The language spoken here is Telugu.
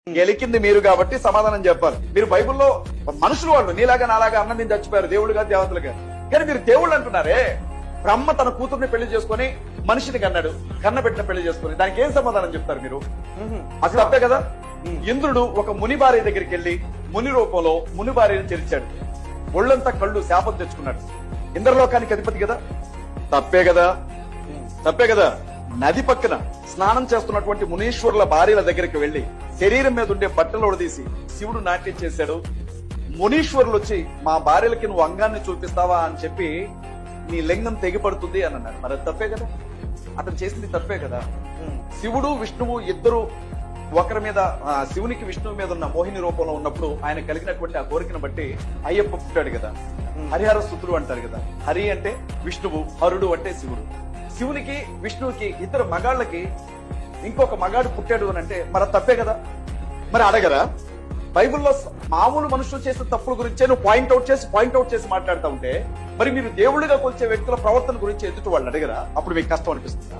గెలికింది మీరు కాబట్టి సమాధానం చెప్పాలి. మీరు బైబిల్లో మనుషులు వాళ్ళు నీలాగా నాలాగా అన్న నేను చచ్చిపోయారు, దేవుడుగా దేవతలుగా. కానీ మీరు దేవుళ్ళు అంటున్నారే. బ్రహ్మ తన కూతుర్ని పెళ్లి చేసుకుని మనిషిని కన్నాడు, కన్నబెట్టిన పెళ్లి చేసుకుని, దానికి ఏం సమాధానం చెప్తారు మీరు? అసలు తప్పే కదా. ఇంద్రుడు ఒక ముని భార్య దగ్గరికి వెళ్లి ముని రూపంలో ముని భార్యను చేర్చాడు, ఒళ్ళంతా కళ్ళు శాపం తెచ్చుకున్నాడు. ఇంద్రలోకానికి అధిపతి కదా, తప్పే కదా, తప్పే కదా. నది పక్కన స్నానం చేస్తున్నటువంటి మునీశ్వరుల భార్యల దగ్గరికి వెళ్లి శరీరం మీద ఉండే బట్టలు ఉడదీసి శివుడు నాట్యం చేశాడు. మునీశ్వరులు వచ్చి మా భార్యలకి నువ్వు అంగాన్ని చూపిస్తావా అని చెప్పి నీ లింగం తెగిపడుతుంది అని అన్నాడు. మరి అది తప్పే కదా, అతను చేసింది తప్పే కదా. శివుడు విష్ణువు ఇద్దరు ఒకరి మీద, శివునికి విష్ణువు మీద ఉన్న మోహిని రూపంలో ఉన్నప్పుడు ఆయన కలిగినటువంటి ఆ కోరికను బట్టి అయ్యప్ప పుట్టాడు కదా. హరిహర స్తుతులు అంటారు కదా. హరి అంటే విష్ణువు, హరుడు అంటే శివుడు. శివునికి విష్ణువుకి ఇద్దరు మగాళ్ళకి ఇంకొక మగాడు పుట్టాడు అని అంటే మరి తప్పే కదా. మరి అడగరా? బైబిల్లో మామూలు మనుషులు చేసిన తప్పుల గురించే నువ్వు పాయింట్అవుట్ చేసి మాట్లాడుతూ ఉంటే మరి మీరు దేవుళ్ళుగా కొలిచే వ్యక్తుల ప్రవర్తన గురించి ఎదుటి వాళ్ళు అడగరా? అప్పుడు మీకు కష్టం అనిపిస్తుందా?